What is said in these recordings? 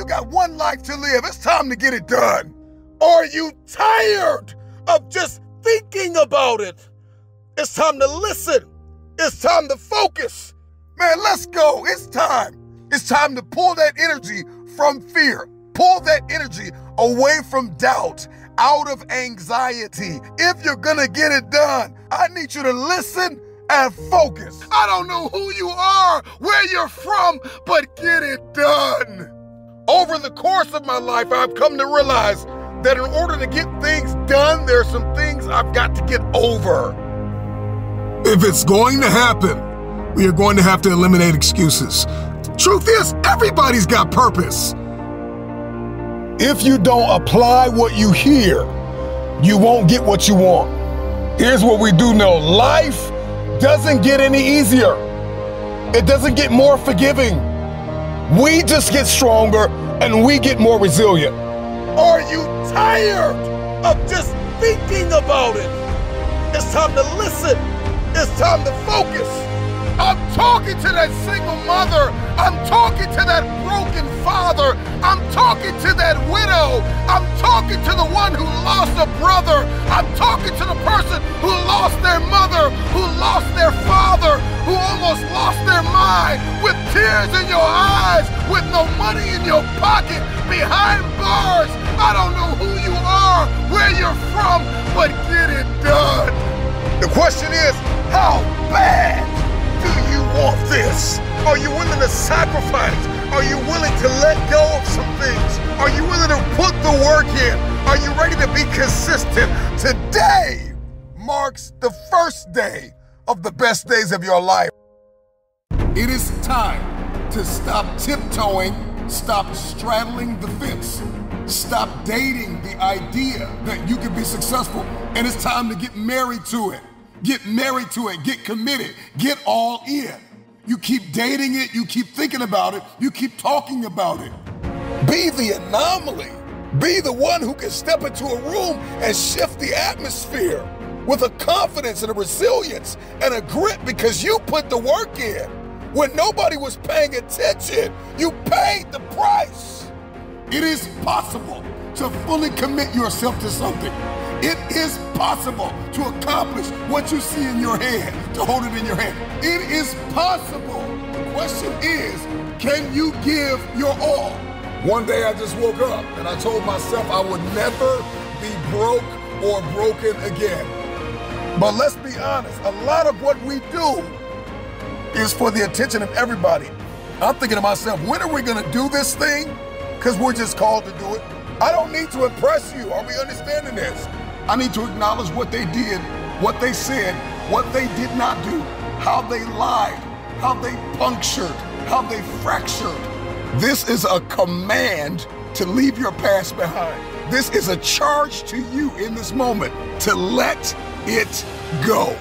you got one life to live. It's time to get it done. Are you tired of just thinking about it? It's time to listen. It's time to focus. Man, let's go. It's time. It's time to pull that energy from fear. Pull that energy away from doubt, out of anxiety. If you're gonna get it done, I need you to listen and focus. I don't know who you are, where you're from, but get it done. Over the course of my life, I've come to realize that in order to get things done, there's some things I've got to get over. If it's going to happen, we are going to have to eliminate excuses. Truth is, everybody's got purpose. If you don't apply what you hear, you won't get what you want. Here's what we do know. Life doesn't get any easier. It doesn't get more forgiving. We just get stronger and we get more resilient. Are you tired of just thinking about it? It's time to listen. It's time to focus. I'm talking to that single mother. I'm talking to that broken father. I'm talking to that widow. I'm talking to the one who lost a brother. I'm talking to the person who lost their mother, who lost their father, who almost lost their mind, with tears in your eyes, with no money in your pocket, behind bars. I don't know who you are, where you're from, but get it done. The question is, how bad do you want this? Are you willing to sacrifice? Are you willing to let go of some things? Are you willing to put the work in? Are you ready to be consistent? Today marks the first day of the best days of your life. It is time to stop tiptoeing, stop straddling the fence, stop dating the idea that you can be successful, and it's time to get married to it. Get married to it, get committed, get all in. You keep dating it, you keep thinking about it, you keep talking about it. Be the anomaly. Be the one who can step into a room and shift the atmosphere with a confidence and a resilience and a grit because you put the work in. When nobody was paying attention, you paid the price. It is possible to fully commit yourself to something. It is possible to accomplish what you see in your hand, to hold it in your hand. It is possible. The question is, can you give your all? One day I just woke up and I told myself I would never be broke or broken again. But let's be honest, a lot of what we do is for the attention of everybody. I'm thinking to myself, when are we gonna do this thing? Because we're just called to do it. I don't need to impress you. Are we understanding this? I need to acknowledge what they did, what they said, what they did not do, how they lied, how they punctured, how they fractured. This is a command to leave your past behind. This is a charge to you in this moment to let it go.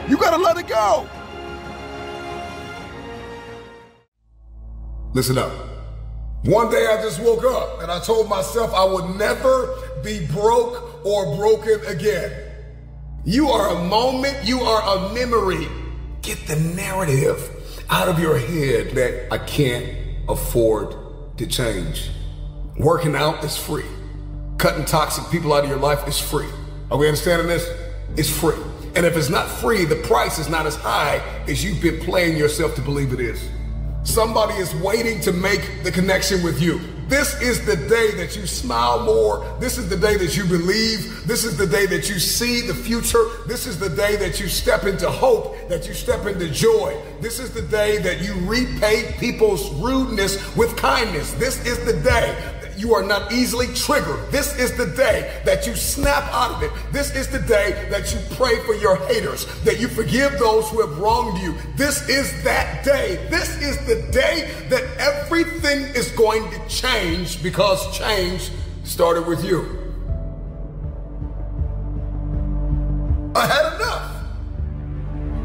You gotta let it go. Listen up. One day I just woke up and I told myself I would never be broke or broken again. You are a moment, you are a memory. Get the narrative out of your head that I can't afford to change. Working out is free. Cutting toxic people out of your life is free. Are we understanding this? It's free. And if it's not free, the price is not as high as you've been playing yourself to believe it is. Somebody is waiting to make the connection with you. This is the day that you smile more. This is the day that you believe. This is the day that you see the future. This is the day that you step into hope, that you step into joy. This is the day that you repay people's rudeness with kindness. This is the day that you are not easily triggered. This is the day that you snap out of it. This is the day that you pray for your haters, that you forgive those who have wronged you. This is that day. This is the day that everything is going to change, because change started with you. I had enough.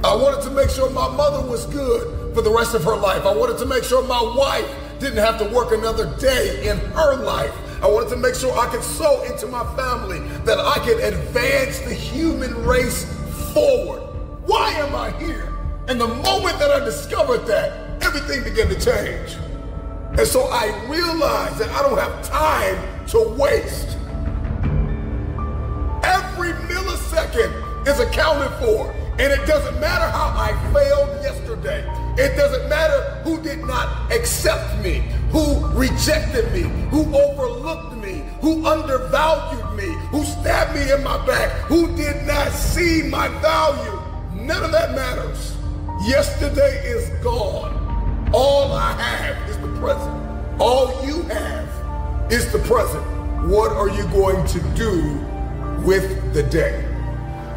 I wanted to make sure my mother was good for the rest of her life. I wanted to make sure my wife didn't have to work another day in her life. I wanted to make sure I could sow into my family, that I could advance the human race forward. Why am I here? And the moment that I discovered that, everything began to change. And so I realize that I don't have time to waste. Every millisecond is accounted for. And it doesn't matter how I failed yesterday. It doesn't matter who did not accept me, who rejected me, who overlooked me, who undervalued me, who stabbed me in my back, who did not see my value. None of that matters. Yesterday is gone. All I have is the present. All you have is the present. What are you going to do with the day?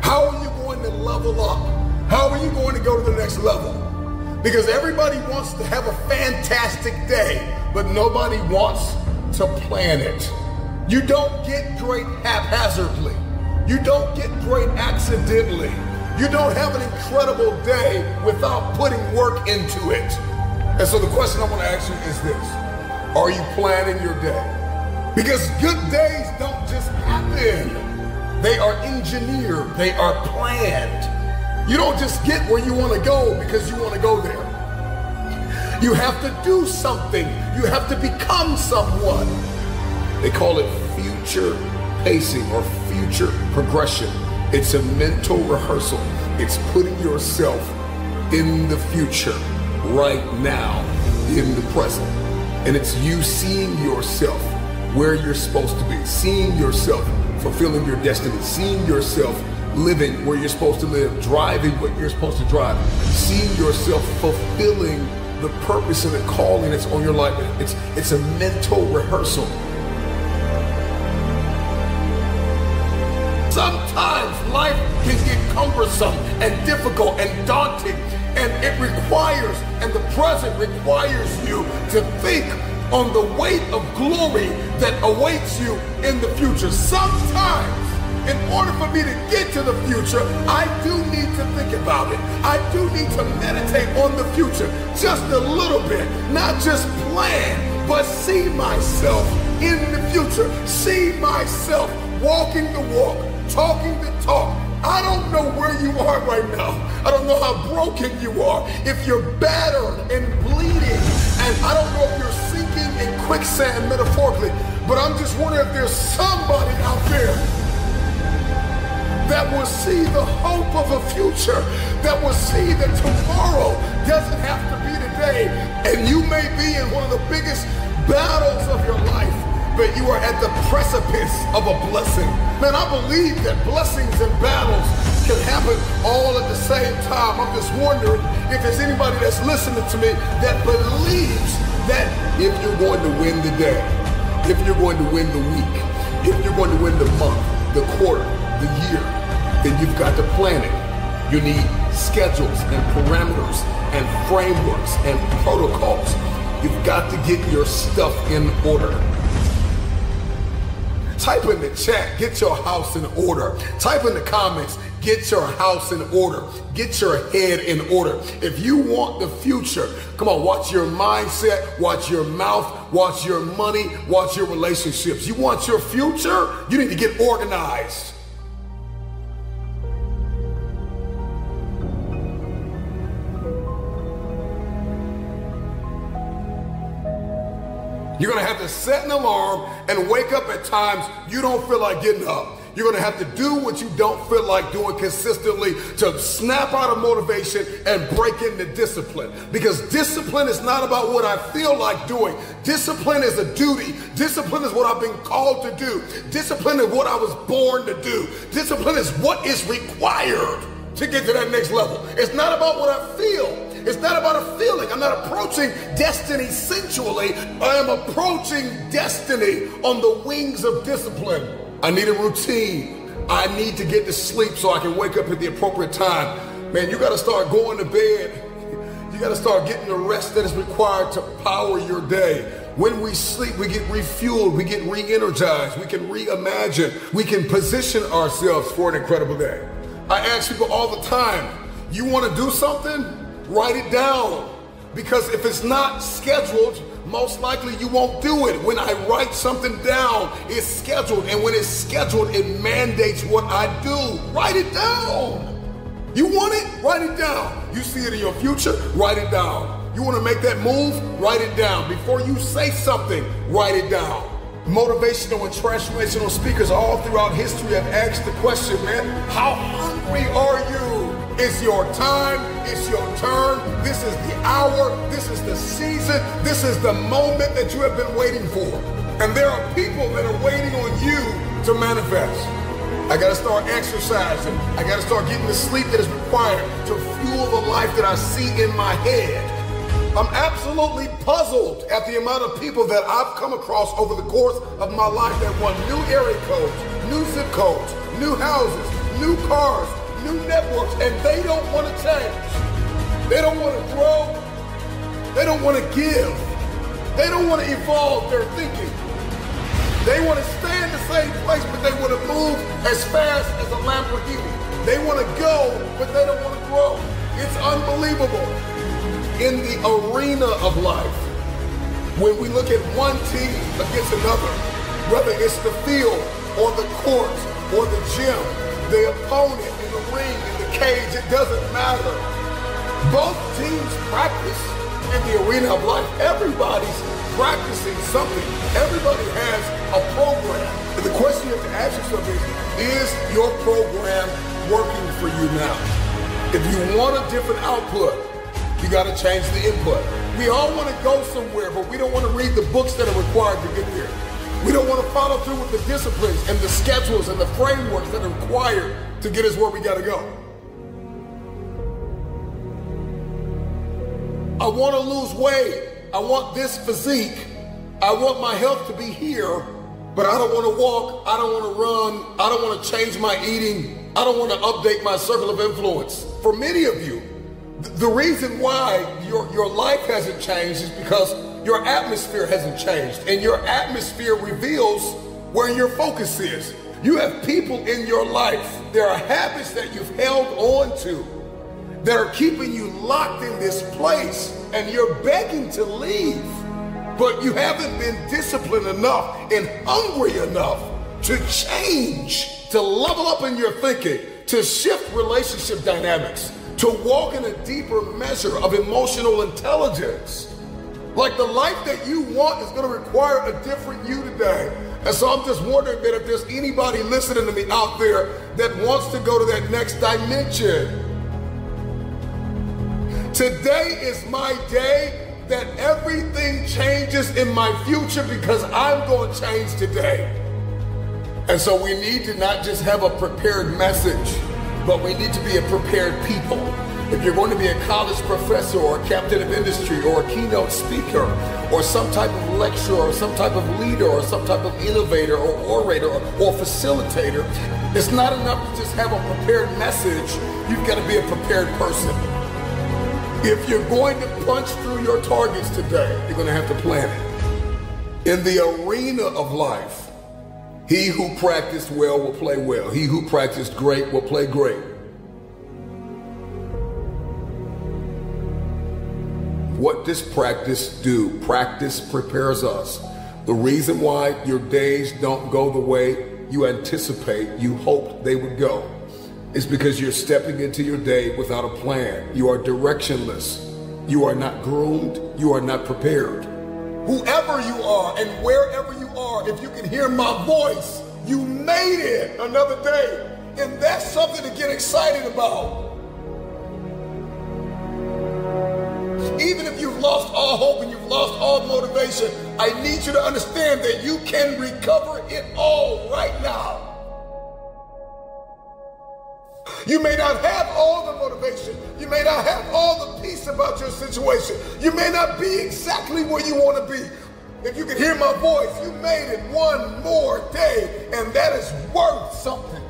How are you going to level up? How are you going to go to the next level? Because everybody wants to have a fantastic day, but nobody wants to plan it. You don't get great haphazardly. You don't get great accidentally. You don't have an incredible day without putting work into it. And so the question I want to ask you is this: are you planning your day? Because good days don't just happen. They are engineered. They are planned. You don't just get where you want to go because you want to go there. You have to do something. You have to become someone. They call it future pacing or future progression. It's a mental rehearsal. It's putting yourself in the future right now, in the present. And it's you seeing yourself where you're supposed to be, seeing yourself fulfilling your destiny, seeing yourself living where you're supposed to live, driving what you're supposed to drive, seeing yourself fulfilling the purpose and the calling that's on your life. It's a mental rehearsal. Sometimes life can get cumbersome and difficult and daunting, and it requires, and the present requires you to think on the weight of glory that awaits you in the future. Sometimes, in order for me to get to the future, I do need to think about it. I do need to meditate on the future just a little bit, not just plan, but see myself in the future, see myself walking the walk, talking the talk. I don't know where you are right now. I don't know how broken you are. If you're battered and bleeding, and I don't know if you're sinking in quicksand metaphorically, but I'm just wondering if there's somebody out there that will see the hope of a future, that will see that tomorrow doesn't have to be today. And you may be in one of the biggest battles of your life, but you are at the precipice of a blessing. Man, I believe that blessings and battles can happen all at the same time. I'm just wondering if there's anybody that's listening to me that believes that if you're going to win the day, if you're going to win the week, if you're going to win the month, the quarter, the year, then you've got to plan it. You need schedules and parameters and frameworks and protocols. You've got to get your stuff in order. Type in the chat, get your house in order. Type in the comments, get your house in order. Get your head in order. If you want the future, come on, watch your mindset, watch your mouth, watch your money, watch your relationships. You want your future? You need to get organized. You're going to have to set an alarm and wake up at times you don't feel like getting up. You're going to have to do what you don't feel like doing consistently to snap out of motivation and break into discipline. Because discipline is not about what I feel like doing. Discipline is a duty. Discipline is what I've been called to do. Discipline is what I was born to do. Discipline is what is required to get to that next level. It's not about what I feel. It's not about a feeling. I'm not approaching destiny sensually. I am approaching destiny on the wings of discipline. I need a routine. I need to get to sleep so I can wake up at the appropriate time. Man, you got to start going to bed. You got to start getting the rest that is required to power your day. When we sleep, we get refueled, we get re-energized, we can reimagine, we can position ourselves for an incredible day. I ask people all the time, you want to do something? Write it down, because if it's not scheduled, most likely you won't do it. When I write something down, it's scheduled, and when it's scheduled, it mandates what I do. Write it down. You want it? Write it down. You see it in your future? Write it down. You want to make that move? Write it down. Before you say something, write it down. Motivational and transformational speakers all throughout history have asked the question, man, how hungry are you? It's your time, it's your turn, this is the hour, this is the season, this is the moment that you have been waiting for. And there are people that are waiting on you to manifest. I gotta start exercising. I gotta start getting the sleep that is required to fuel the life that I see in my head. I'm absolutely puzzled at the amount of people that I've come across over the course of my life that want new area codes, new zip codes, new houses, new cars, new networks, and they don't want to change. They don't want to grow. They don't want to give. They don't want to evolve their thinking. They want to stay in the same place, but they want to move as fast as a Lamborghini. They want to go, but they don't want to grow. It's unbelievable. In the arena of life, when we look at one team against another, whether it's the field or the court or the gym, the opponent in the ring, in the cage, it doesn't matter. Both teams practice in the arena of life. Everybody's practicing something. Everybody has a program. And the question you have to ask yourself is your program working for you now? If you want a different output, you got to change the input. We all want to go somewhere, but we don't want to read the books that are required to get there. We don't want to follow through with the disciplines and the schedules and the frameworks that are required to get us where we got to go. I want to lose weight. I want this physique. I want my health to be here, but I don't want to walk. I don't want to run. I don't want to change my eating. I don't want to update my circle of influence. For many of you, the reason why your life hasn't changed is because your atmosphere hasn't changed, and your atmosphere reveals where your focus is. You have people in your life, there are habits that you've held on to that are keeping you locked in this place, and you're begging to leave, but you haven't been disciplined enough and hungry enough to change, to level up in your thinking, to shift relationship dynamics, to walk in a deeper measure of emotional intelligence. Like the life that you want is going to require a different you today. And so I'm just wondering that if there's anybody listening to me out there that wants to go to that next dimension. Today is my day that everything changes in my future because I'm going to change today. And so we need to not just have a prepared message, but we need to be a prepared people. If you're going to be a college professor or a captain of industry or a keynote speaker or some type of lecturer or some type of leader or some type of innovator or orator or facilitator, it's not enough to just have a prepared message. You've got to be a prepared person. If you're going to punch through your targets today, you're going to have to plan it. In the arena of life, he who practiced well will play well. He who practiced great will play great. What does practice do? Practice prepares us. The reason why your days don't go the way you anticipate, you hoped they would go, is because you're stepping into your day without a plan. You are directionless. You are not groomed. You are not prepared. Whoever you are and wherever you are, if you can hear my voice, you made it another day. And that's something to get excited about. Even if you've lost all hope and you've lost all motivation, I need you to understand that you can recover it all right now. You may not have all the motivation. You may not have all the peace about your situation. You may not be exactly where you want to be. If you can hear my voice, you made it one more day, and that is worth something.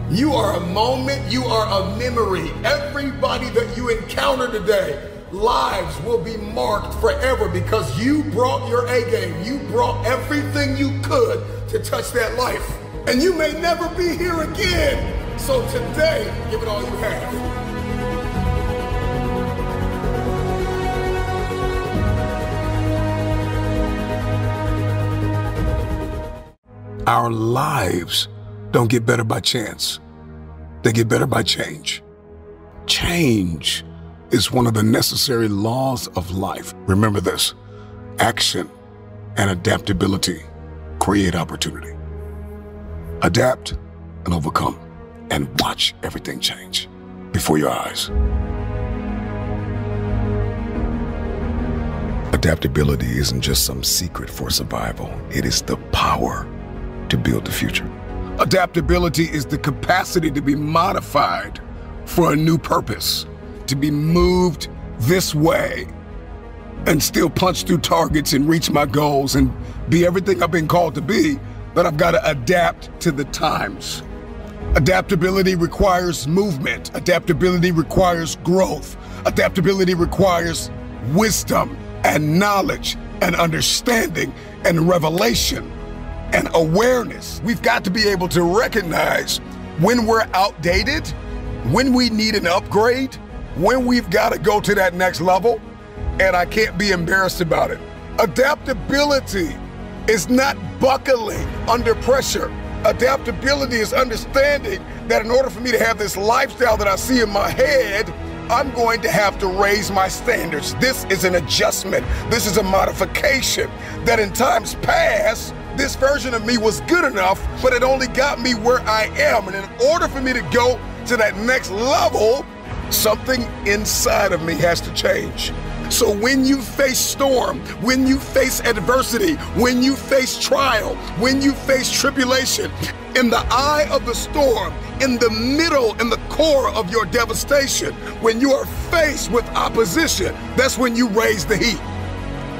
You are a moment, you are a memory. Everybody that you encounter today, lives will be marked forever because you brought your A game. You brought everything you could to touch that life. And you may never be here again. So today, give it all you have. Our lives don't get better by chance. They get better by change. Change is one of the necessary laws of life. Remember this: action and adaptability create opportunity. Adapt and overcome, and watch everything change before your eyes. Adaptability isn't just some secret for survival. It is the power to build the future. Adaptability is the capacity to be modified for a new purpose, to be moved this way and still punch through targets and reach my goals and be everything I've been called to be, but I've got to adapt to the times. Adaptability requires movement. Adaptability requires growth. Adaptability requires wisdom and knowledge and understanding and revelation and awareness. We've got to be able to recognize when we're outdated, when we need an upgrade, when we've got to go to that next level, and I can't be embarrassed about it. Adaptability is not buckling under pressure. Adaptability is understanding that in order for me to have this lifestyle that I see in my head, I'm going to have to raise my standards. This is an adjustment. This is a modification that in times past, this version of me was good enough, but it only got me where I am. And in order for me to go to that next level, something inside of me has to change. So when you face storm, when you face adversity, when you face trial, when you face tribulation, in the eye of the storm, in the middle, in the core of your devastation, when you are faced with opposition, that's when you raise the heat.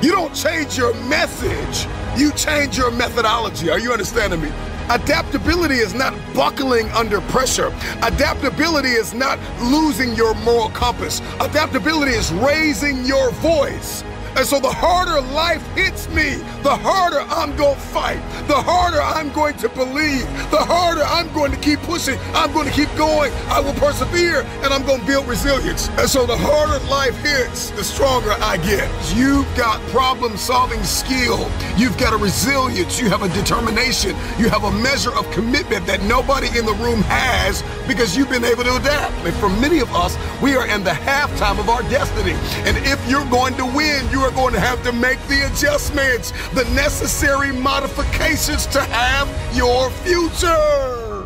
You don't change your message, you change your methodology. Are you understanding me? Adaptability is not buckling under pressure. Adaptability is not losing your moral compass. Adaptability is raising your voice. And so the harder life hits me, the harder I'm going to fight, the harder I'm going to believe, the harder I'm going to keep pushing, I'm going to keep going, I will persevere, and I'm going to build resilience. And so the harder life hits, the stronger I get. You've got problem-solving skill, you've got a resilience, you have a determination, you have a measure of commitment that nobody in the room has because you've been able to adapt. And for many of us, we are in the halftime of our destiny. And if you're going to win, you are going to have to make the adjustments, the necessary modifications to have your future.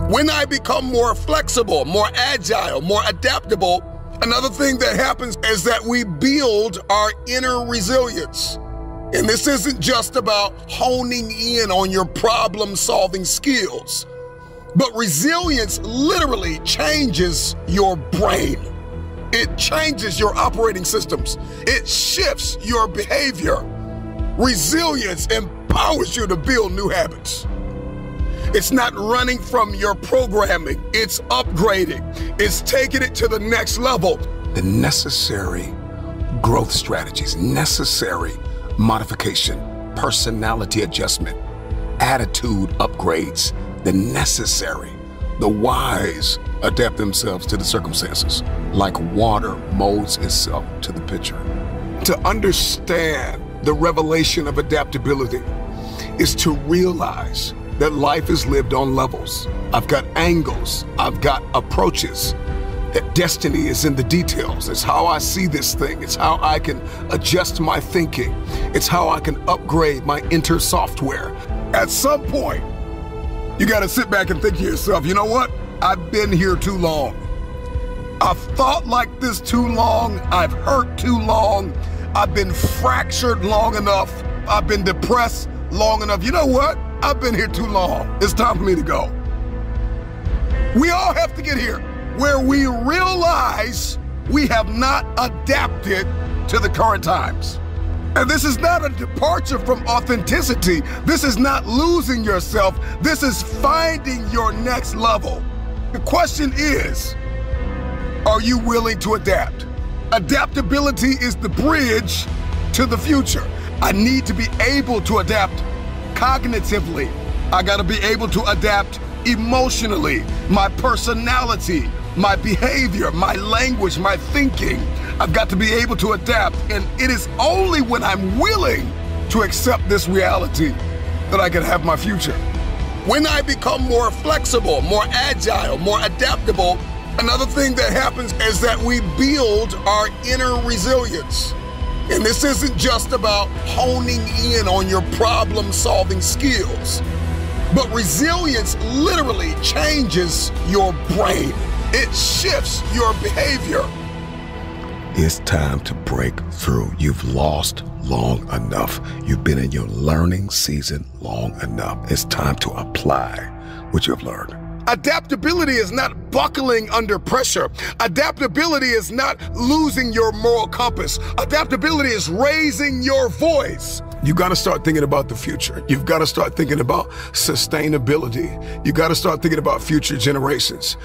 When I become more flexible, more agile, more adaptable, another thing that happens is that we build our inner resilience. And this isn't just about honing in on your problem-solving skills, but resilience literally changes your brain. It changes your operating systems. It shifts your behavior. Resilience empowers you to build new habits. It's not running from your programming. It's upgrading. It's taking it to the next level. The necessary growth strategies, necessary modification, personality adjustment, attitude upgrades, the wise adapt themselves to the circumstances, like water molds itself to the pitcher. To understand the revelation of adaptability is to realize that life is lived on levels. I've got angles, I've got approaches, that destiny is in the details. It's how I see this thing. It's how I can adjust my thinking. It's how I can upgrade my inner software. At some point, you gotta sit back and think to yourself, you know what? I've been here too long. I've thought like this too long. I've hurt too long. I've been fractured long enough. I've been depressed long enough. You know what? I've been here too long. It's time for me to go. We all have to get here where we realize we have not adapted to the current times. And this is not a departure from authenticity. This is not losing yourself. This is finding your next level. The question is, are you willing to adapt? Adaptability is the bridge to the future. I need to be able to adapt cognitively. I gotta be able to adapt emotionally, my personality, my behavior, my language, my thinking. I've got to be able to adapt, and it is only when I'm willing to accept this reality that I can have my future. When I become more flexible, more agile, more adaptable, Another thing that happens is that we build our inner resilience. And this isn't just about honing in on your problem-solving skills, but resilience literally changes your brain. It shifts your behavior. It's time to break through. You've lost long enough. You've been in your learning season long enough. It's time to apply what you've learned. Adaptability is not buckling under pressure. Adaptability is not losing your moral compass. Adaptability is raising your voice. You got to start thinking about the future. You've got to start thinking about sustainability. You got to start thinking about future generations.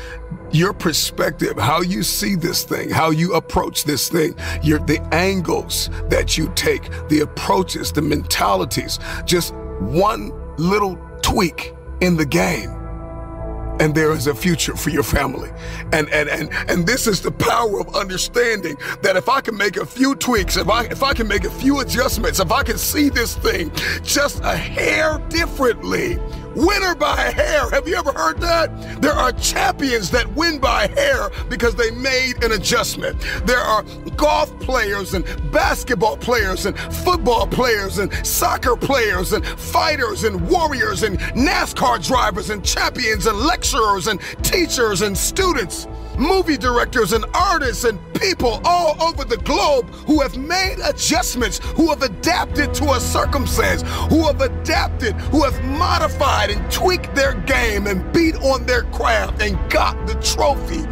Your perspective, how you see this thing, how you approach this thing, the angles that you take, the approaches, the mentalities, just one little tweak in the game. And there is a future for your family. And this is the power of understanding that if I can make a few tweaks, if I can make a few adjustments, if I can see this thing just a hair differently, winner by a hair. Have you ever heard that? There are champions that win by a hair because they made an adjustment. There are golf players and basketball players and football players and soccer players and fighters and warriors and NASCAR drivers and champions and lecturers and teachers and students, movie directors and artists and people all over the globe who have made adjustments, who have adapted to a circumstance, who have adapted, who have modified and tweaked their game and beat on their craft and got the trophy.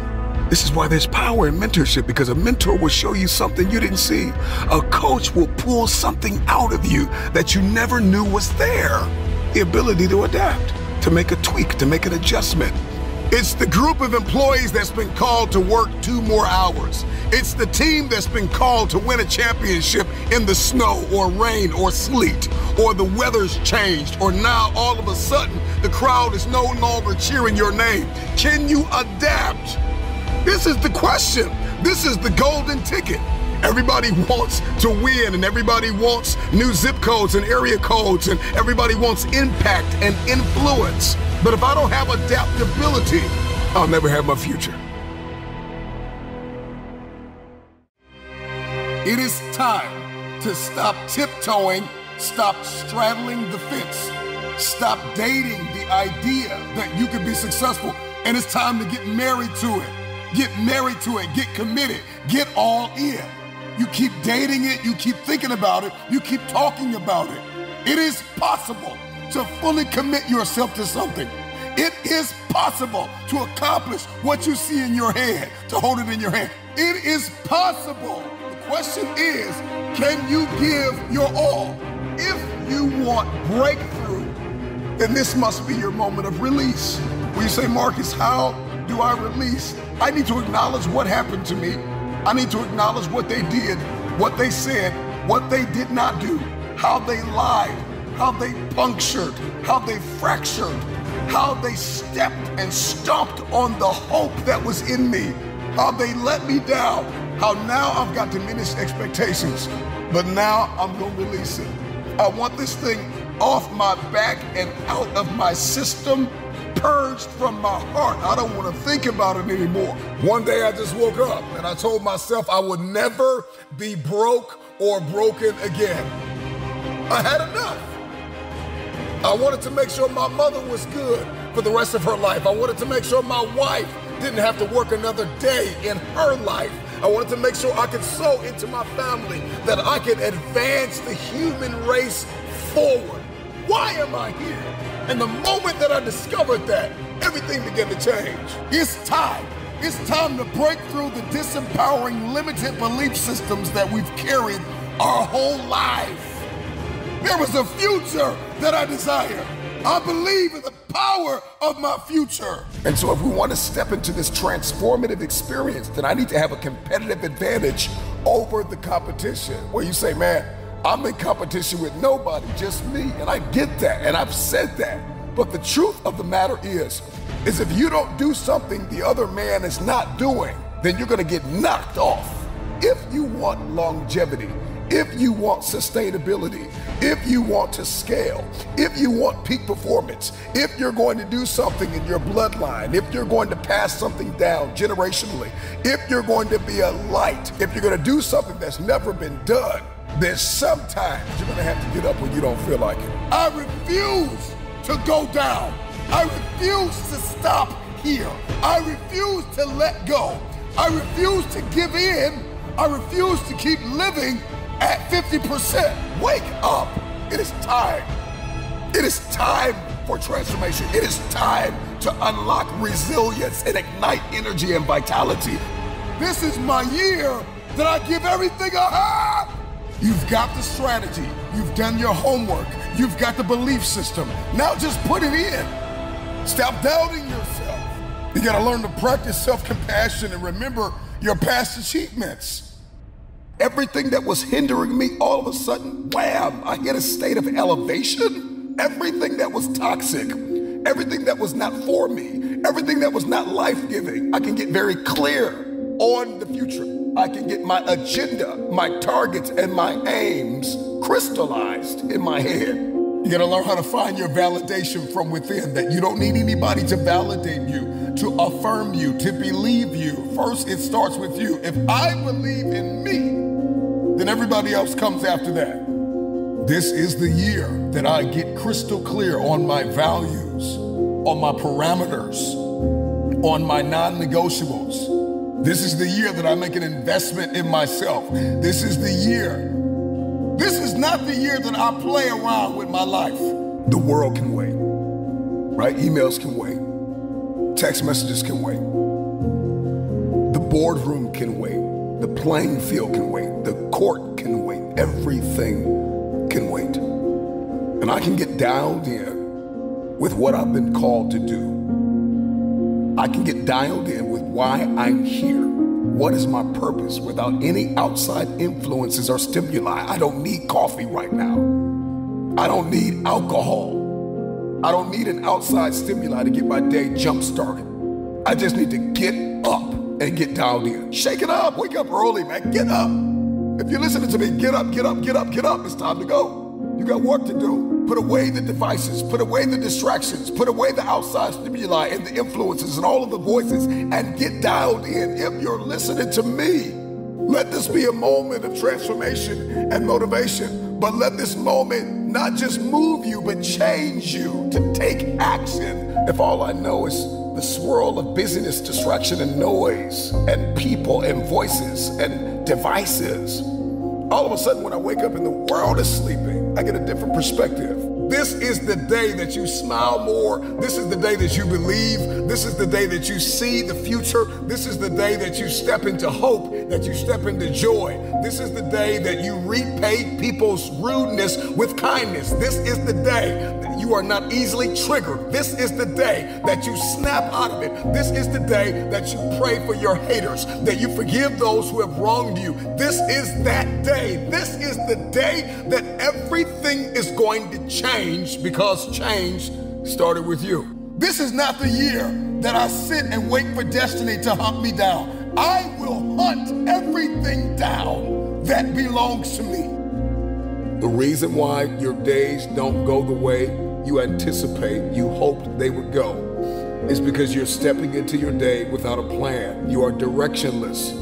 This is why there's power in mentorship, because a mentor will show you something you didn't see. A coach will pull something out of you that you never knew was there. The ability to adapt, to make a tweak, to make an adjustment. It's the group of employees that's been called to work 2 more hours. It's the team that's been called to win a championship in the snow or rain or sleet, or the weather's changed, or now all of a sudden the crowd is no longer cheering your name. Can you adapt? This is the question. This is the golden ticket. Everybody wants to win, and everybody wants new zip codes and area codes, and everybody wants impact and influence. But if I don't have adaptability, I'll never have my future. It is time to stop tiptoeing, stop straddling the fence, stop dating the idea that you can be successful, and it's time to get married to it. Get married to it, get committed, get all in. You keep dating it, you keep thinking about it, you keep talking about it. It is possible to fully commit yourself to something. It is possible to accomplish what you see in your head, to hold it in your hand. It is possible. The question is, can you give your all? If you want breakthrough, then this must be your moment of release. When you say, Marcus, how do I release? I need to acknowledge what happened to me. I need to acknowledge what they did, what they said, what they did not do, how they lied, how they punctured, how they fractured, how they stepped and stomped on the hope that was in me, how they let me down, how now I've got diminished expectations, but now I'm gonna release it. I want this thing off my back and out of my system, purged from my heart. I don't want to think about it anymore. One day I just woke up and I told myself I would never be broke or broken again. I had enough. I wanted to make sure my mother was good for the rest of her life. I wanted to make sure my wife didn't have to work another day in her life. I wanted to make sure I could sow into my family, that I could advance the human race forward. Why am I here? And the moment that I discovered that, everything began to change. It's time. It's time to break through the disempowering, limited belief systems that we've carried our whole life. There is a future that I desire. I believe in the power of my future. And so if we want to step into this transformative experience, then I need to have a competitive advantage over the competition. Where you say, man, I'm in competition with nobody, just me. And I get that, and I've said that. But the truth of the matter is if you don't do something the other man is not doing, then you're gonna get knocked off. If you want longevity, If you want sustainability, if you want to scale, if you want peak performance, if you're going to do something in your bloodline, if you're going to pass something down generationally, if you're going to be a light, if you're going to do something that's never been done, then sometimes you're going to have to get up when you don't feel like it. I refuse to go down. I refuse to stop here. I refuse to let go. I refuse to give in. I refuse to keep living at 50%. Wake up. It is time. It is time for transformation. It is time to unlock resilience and ignite energy and vitality. This is my year that I give everything I have. You've got the strategy. You've done your homework. You've got the belief system. Now just put it in. Stop doubting yourself. You gotta learn to practice self-compassion and remember your past achievements. Everything that was hindering me, all of a sudden, wham, I hit a state of elevation. Everything that was toxic, everything that was not for me, everything that was not life-giving, I can get very clear on the future. I can get my agenda, my targets, and my aims crystallized in my head. You gotta learn how to find your validation from within, that you don't need anybody to validate you, to affirm you, to believe you. First, it starts with you. If I believe in me, then everybody else comes after that. This is the year that I get crystal clear on my values, on my parameters, on my non-negotiables. This is the year that I make an investment in myself. This is the year. This is not the year that I play around with my life. The world can wait, right? Emails can wait. Text messages can wait. The boardroom can wait. The playing field can wait. The court can wait. Everything can wait. And I can get dialed in with what I've been called to do. I can get dialed in with why I'm here. What is my purpose without any outside influences or stimuli? I don't need coffee right now. I don't need alcohol. I don't need an outside stimuli to get my day jump-started. I just need to get up and get dialed in. Shake it up. Wake up early, man. Get up. If you're listening to me, get up, get up, get up, get up. It's time to go. You got work to do. Put away the devices, put away the distractions, put away the outside stimuli and the influences and all of the voices and get dialed in. If you're listening to me, let this be a moment of transformation and motivation, but let this moment not just move you, but change you to take action. If all I know is the swirl of busyness, distraction, and noise, and people and voices and devices, all of a sudden when I wake up and the world is sleeping, I get a different perspective. This is the day that you smile more. This is the day that you believe. This is the day that you see the future. This is the day that you step into hope, that you step into joy. This is the day that you repay people's rudeness with kindness. This is the day that you are not easily triggered. This is the day that you snap out of it. This is the day that you pray for your haters, that you forgive those who have wronged you. This is that day. This is the day that everything is going to change, because change started with you. This is not the year that I sit and wait for destiny to hunt me down. I will hunt everything down that belongs to me. The reason why your days don't go the way you anticipate, you hoped they would go, is because you're stepping into your day without a plan. You are directionless.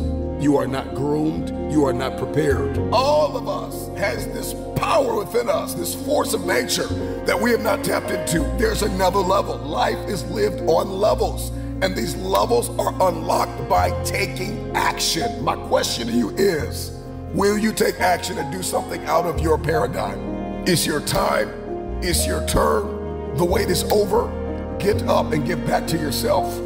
You are not groomed. You are not prepared. All of us has this power within us, this force of nature that we have not tapped into. There's another level. Life is lived on levels, and these levels are unlocked by taking action. My question to you is, will you take action and do something out of your paradigm? It's your time. It's your turn. The wait is over. Get up and get back to yourself.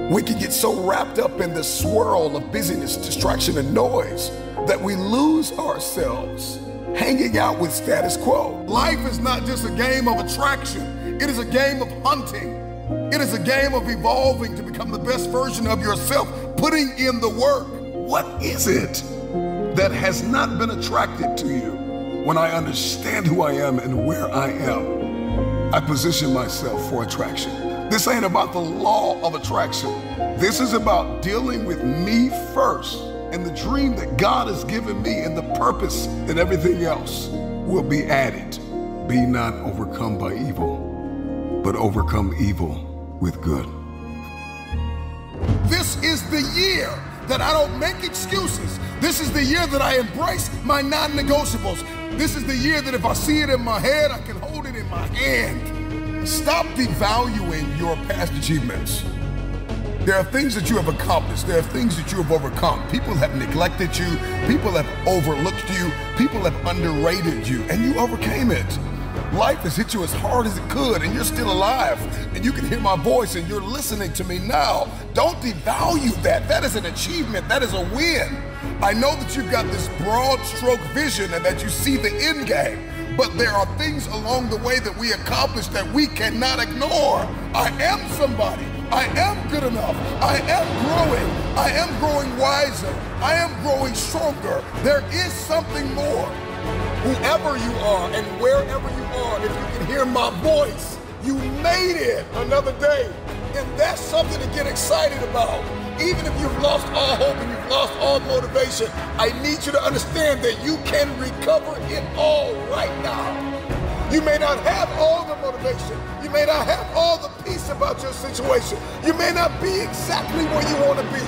We can get so wrapped up in the swirl of busyness, distraction, and noise that we lose ourselves hanging out with status quo. Life is not just a game of attraction. It is a game of hunting. It is a game of evolving to become the best version of yourself, putting in the work. What is it that has not been attracted to you? When I understand who I am and where I am, I position myself for attraction. This ain't about the law of attraction. This is about dealing with me first and the dream that God has given me and the purpose and everything else will be added. Be not overcome by evil, but overcome evil with good. This is the year that I don't make excuses. This is the year that I embrace my non-negotiables. This is the year that if I see it in my head, I can hold it in my hand. Stop devaluing your past achievements. There are things that you have accomplished. There are things that you have overcome. People have neglected you. People have overlooked you. People have underrated you, and you overcame it. Life has hit you as hard as it could, and you're still alive, and you can hear my voice, and you're listening to me now. Don't devalue that. That is an achievement. That is a win. I know that you've got this broad stroke vision and that you see the end game, but there are things along the way that we accomplish that we cannot ignore. I am somebody. I am good enough. I am growing. I am growing wiser. I am growing stronger. There is something more. Whoever you are and wherever you are, if you can hear my voice, you made it another day. And that's something to get excited about. Even if you've lost all hope and you've lost all motivation, I need you to understand that you can recover it all right now. You may not have all the motivation. You may not have all the peace about your situation. You may not be exactly where you want to be.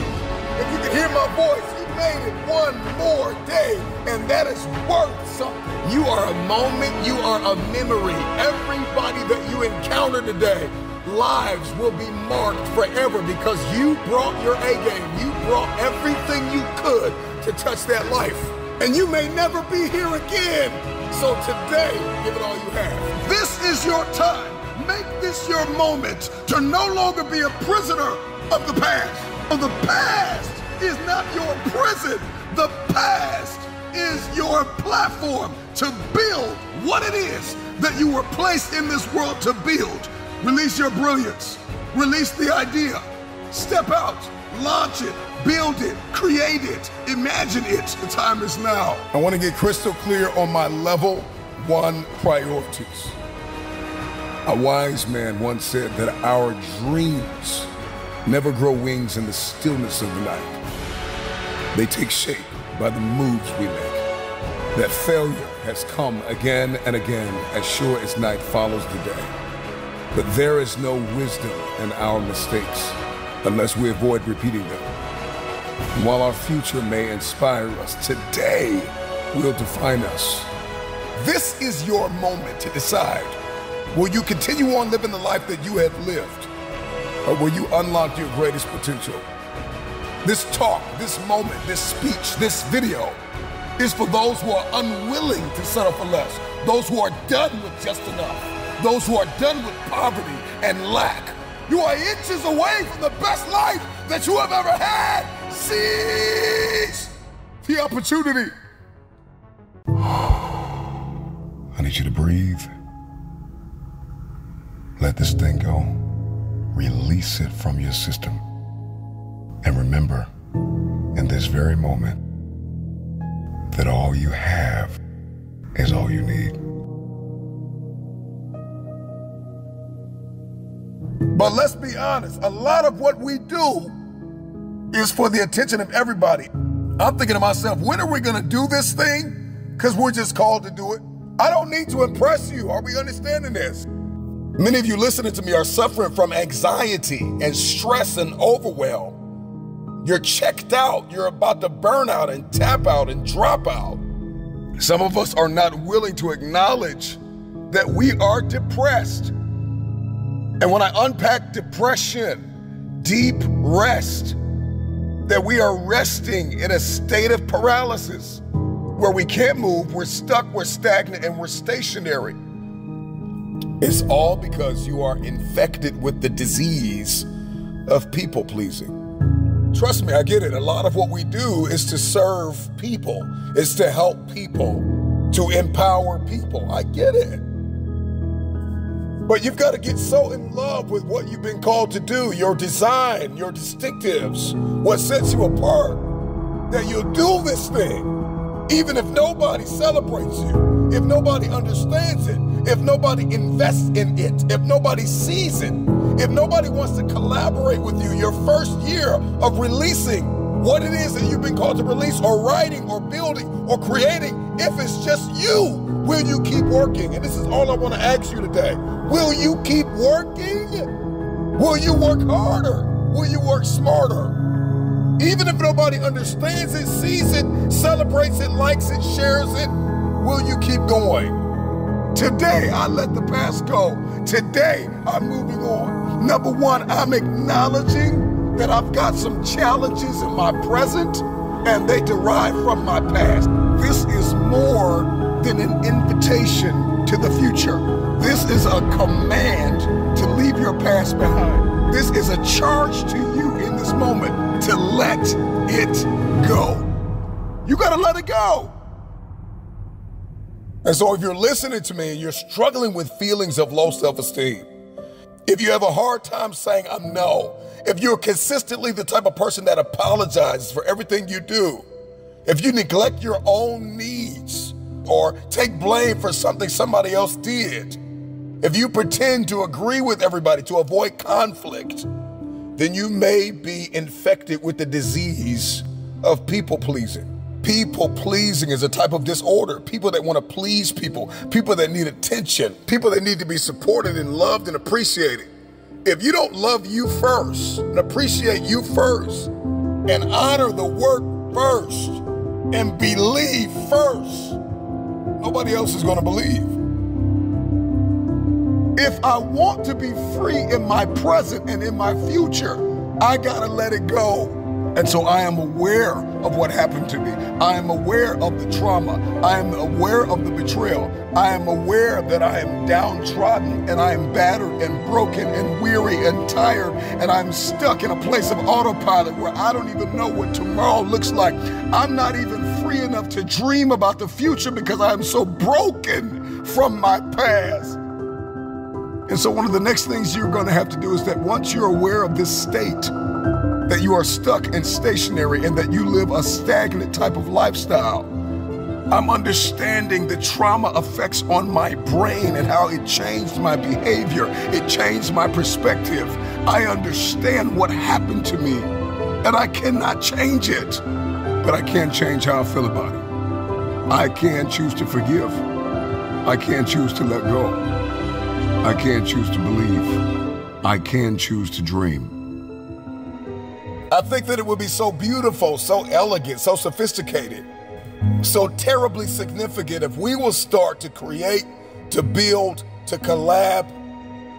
If you can hear my voice, you made it one more day, and that is worth something. You are a moment, you are a memory. Everybody that you encounter today, lives will be marked forever because you brought your A game. You brought everything you could to touch that life. And you may never be here again. So today, give it all you have. This is your time. Make this your moment to no longer be a prisoner of the past. Oh, the past is not your prison. The past is your platform to build what it is that you were placed in this world to build. Release your brilliance. Release the idea. Step out. Launch it. Build it. Create it. Imagine it. The time is now. I want to get crystal clear on my level 1 priorities. A wise man once said that our dreams never grow wings in the stillness of the night. They take shape by the moves we make. That failure has come again and again as sure as night follows the day. But there is no wisdom in our mistakes unless we avoid repeating them. And while our future may inspire us, today will define us. This is your moment to decide. Will you continue on living the life that you have lived? Or will you unlock your greatest potential? This talk, this moment, this speech, this video is for those who are unwilling to settle for less, those who are done with just enough, those who are done with poverty and lack. You are inches away from the best life that you have ever had. Seize the opportunity. I need you to breathe. Let this thing go. Release it from your system. And remember, in this very moment, that all you have is all you need. But let's be honest, a lot of what we do is for the attention of everybody. I'm thinking to myself, when are we gonna do this thing? Because we're just called to do it. I don't need to impress you. Are we understanding this? Many of you listening to me are suffering from anxiety and stress and overwhelm. You're checked out. You're about to burn out and tap out and drop out. Some of us are not willing to acknowledge that we are depressed. And when I unpack depression, deep rest, that we are resting in a state of paralysis where we can't move, we're stuck, we're stagnant, and we're stationary. It's all because you are infected with the disease of people pleasing. Trust me, I get it. A lot of what we do is to serve people, is to help people, to empower people. I get it. But you've got to get so in love with what you've been called to do, your design, your distinctives, what sets you apart, that you'll do this thing, even if nobody celebrates you, if nobody understands it, if nobody invests in it, if nobody sees it, if nobody wants to collaborate with you. Your first year of releasing what it is that you've been called to release, or writing, or building, or creating. If it's just you, will you keep working? And this is all I want to ask you today. Will you keep working? Will you work harder? Will you work smarter? Even if nobody understands it, sees it, celebrates it, likes it, shares it, will you keep going? Today, I let the past go. Today, I'm moving on. Number one, I'm acknowledging that I've got some challenges in my present and they derive from my past. This is more than an invitation to the future. This is a command to leave your past behind. This is a charge to you in this moment to let it go. You gotta let it go. And so if you're listening to me and you're struggling with feelings of low self-esteem, if you have a hard time saying no, if you're consistently the type of person that apologizes for everything you do, if you neglect your own needs or take blame for something somebody else did, if you pretend to agree with everybody to avoid conflict, then you may be infected with the disease of people-pleasing. People-pleasing is a type of disorder. People that want to please people that need attention, people that need to be supported and loved and appreciated. If you don't love you first and appreciate you first and honor the work first and believe first, nobody else is going to believe. If I want to be free in my present and in my future, I gotta let it go. And so I am aware of what happened to me. I am aware of the trauma. I am aware of the betrayal. I am aware that I am downtrodden and I am battered and broken and weary and tired and I'm stuck in a place of autopilot where I don't even know what tomorrow looks like. I'm not even free enough to dream about the future because I am so broken from my past. And so one of the next things you're going to have to do is that once you're aware of this state, that you are stuck and stationary and that you live a stagnant type of lifestyle, I'm understanding the trauma effects on my brain and how it changed my behavior. It changed my perspective. I understand what happened to me and I cannot change it, but I can change how I feel about it. I can choose to forgive. I can choose to let go. I can choose to believe. I can choose to dream. I think that it would be so beautiful, so elegant, so sophisticated, so terribly significant if we will start to create, to build, to collab,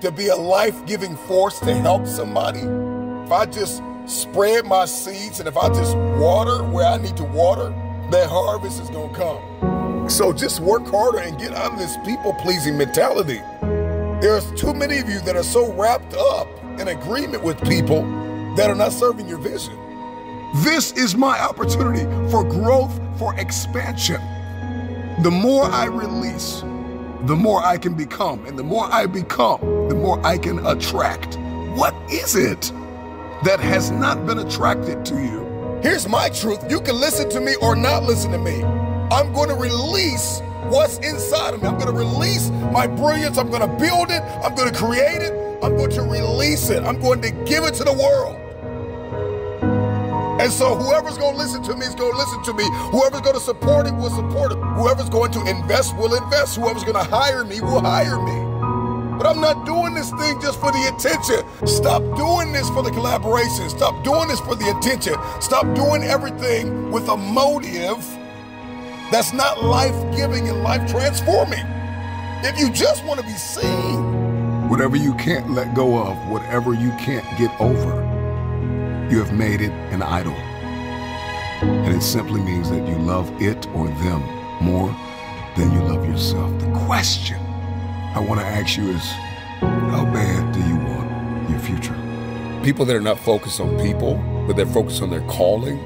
to be a life-giving force to help somebody. If I just spread my seeds and if I just water where I need to water, that harvest is gonna come. So just work harder and get out of this people-pleasing mentality. There's too many of you that are so wrapped up in agreement with people that are not serving your vision. This is my opportunity for growth, for expansion. The more I release, the more I can become. And the more I become, the more I can attract. What is it that has not been attracted to you? Here's my truth. You can listen to me or not listen to me. I'm going to release what's inside of me. I'm going to release my brilliance. I'm going to build it. I'm going to create it. I'm going to release it. I'm going to give it to the world. And so whoever's going to listen to me is going to listen to me. Whoever's going to support it will support it. Whoever's going to invest will invest. Whoever's going to hire me will hire me. But I'm not doing this thing just for the attention. Stop doing this for the collaboration. Stop doing this for the attention. Stop doing everything with a motive that's not life-giving and life-transforming. If you just want to be seen. Whatever you can't let go of, whatever you can't get over, you have made it an idol. And it simply means that you love it or them more than you love yourself. The question I want to ask you is, how bad do you want your future? People that are not focused on people, but they're focused on their calling,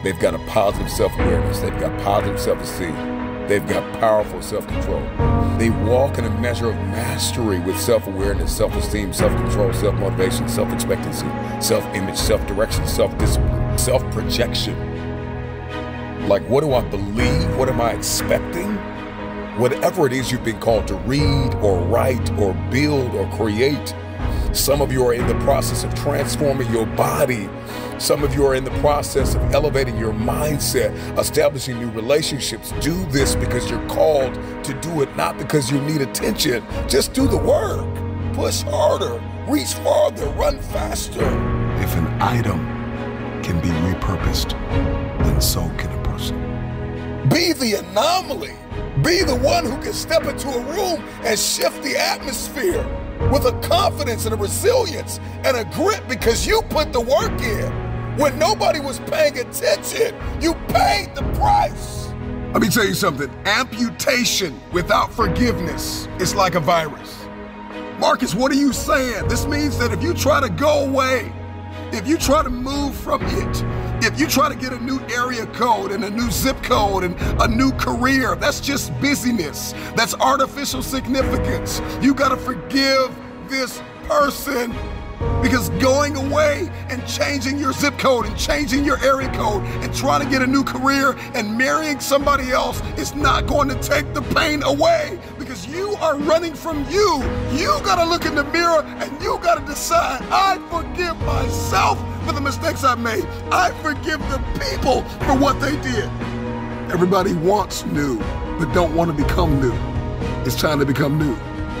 they've got a positive self-awareness, they've got positive self-esteem, they've got powerful self-control. They walk in a measure of mastery with self-awareness, self-esteem, self-control, self-motivation, self-expectancy, self-image, self-direction, self-discipline, self-projection. Like, what do I believe? What am I expecting? Whatever it is you've been called to read or write or build or create, Some of you are in the process of transforming your body. Some of you are in the process of elevating your mindset, establishing new relationships. Do this because you're called to do it, not because you need attention. Just do the work. Push harder, reach farther, run faster. If an item can be repurposed, then so can a person. Be the anomaly. Be the one who can step into a room and shift the atmosphere with a confidence and a resilience and a grit because you put the work in. When nobody was paying attention, you paid the price. Let me tell you something. Amputation without forgiveness is like a virus. Marcus, what are you saying? This means that if you try to go away, if you try to move from it, if you try to get a new area code and a new zip code and a new career, that's just busyness. That's artificial significance. You gotta forgive this person, because going away and changing your zip code and changing your area code and trying to get a new career and marrying somebody else is not going to take the pain away, because you are running from you. You gotta look in the mirror and you gotta decide, I forgive myself for the mistakes I made. I forgive the people for what they did. Everybody wants new, but don't want to become new. It's time to become new.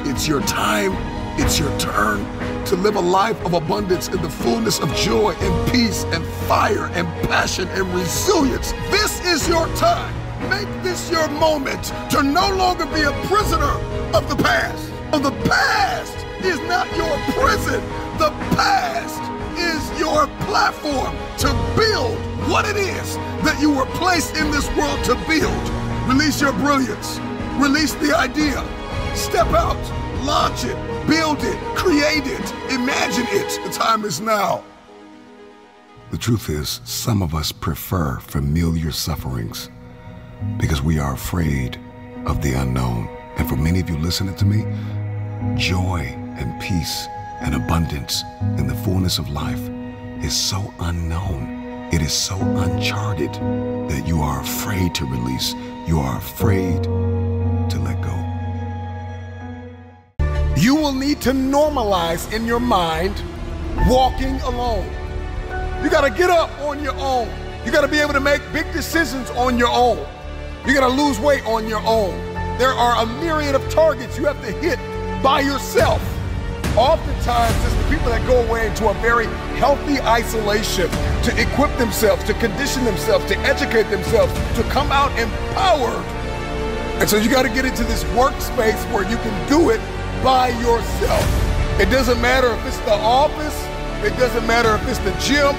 It's your time, it's your turn to live a life of abundance in the fullness of joy and peace and fire and passion and resilience. This is your time. Make this your moment to no longer be a prisoner of the past. The past is not your prison. The past is your platform to build what it is that you were placed in this world to build. Release your brilliance. Release the idea. Step out. Launch it. Build it. Create it. Imagine it. The time is now. The truth is, some of us prefer familiar sufferings because we are afraid of the unknown. And for many of you listening to me, joy and peace and abundance in the fullness of life is so unknown. It is so uncharted that you are afraid to release. You are afraid to let go. You will need to normalize in your mind walking alone. You gotta get up on your own. You gotta be able to make big decisions on your own. You gotta lose weight on your own. There are a myriad of targets you have to hit by yourself. Oftentimes, it's the people that go away into a very healthy isolation to equip themselves, to condition themselves, to educate themselves, to come out empowered. And so you gotta get into this workspace where you can do it by yourself. It doesn't matter if it's the office, it doesn't matter if it's the gym,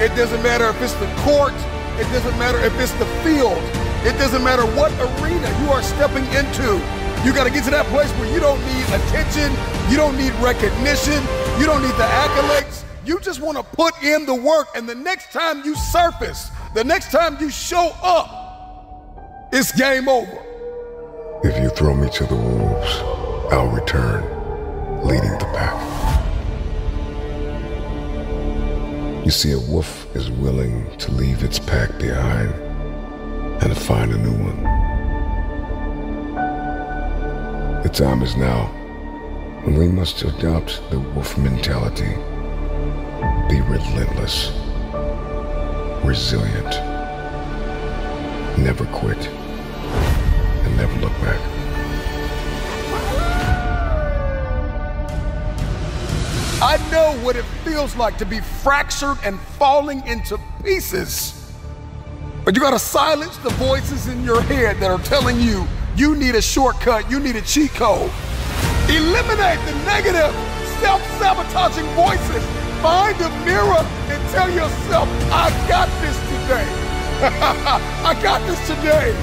it doesn't matter if it's the court, it doesn't matter if it's the field, it doesn't matter what arena you are stepping into. You gotta get to that place where you don't need attention, you don't need recognition, you don't need the accolades. You just wanna put in the work, and the next time you surface, the next time you show up, it's game over. If you throw me to the wolves, I'll return, leading the pack. You see, a wolf is willing to leave its pack behind and to find a new one. The time is now when we must adopt the wolf mentality. Be relentless, resilient, never quit, and never look back. I know what it feels like to be fractured and falling into pieces. But you gotta silence the voices in your head that are telling you you need a shortcut, you need a cheat code. Eliminate the negative, self-sabotaging voices. Find a mirror and tell yourself, I got this today. I got this today.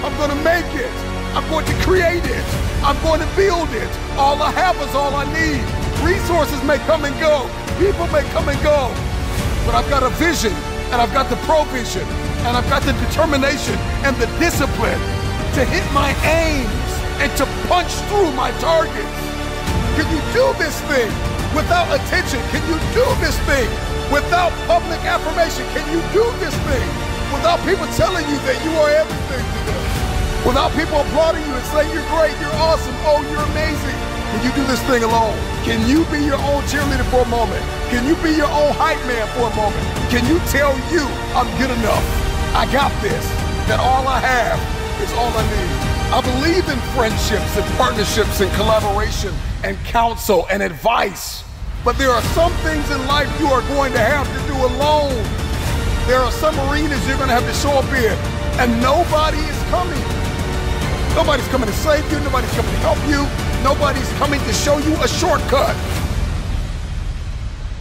I'm gonna make it. I'm going to create it. I'm going to build it. All I have is all I need. Resources may come and go. People may come and go. But I've got a vision, and I've got the provision, and I've got the determination and the discipline to hit my aims and to punch through my targets. Can you do this thing without attention? Can you do this thing without public affirmation? Can you do this thing without people telling you that you are everything to them? Without people applauding you and saying you're great, you're awesome, oh, you're amazing. Can you do this thing alone? Can you be your own cheerleader for a moment? Can you be your own hype man for a moment? Can you tell you, I'm good enough, I got this, that all I have is all I need? I believe in friendships and partnerships and collaboration and counsel and advice. But there are some things in life you are going to have to do alone. There are some arenas you're going to have to show up in, and nobody is coming. Nobody's coming to save you. Nobody's coming to help you. Nobody's coming to show you a shortcut.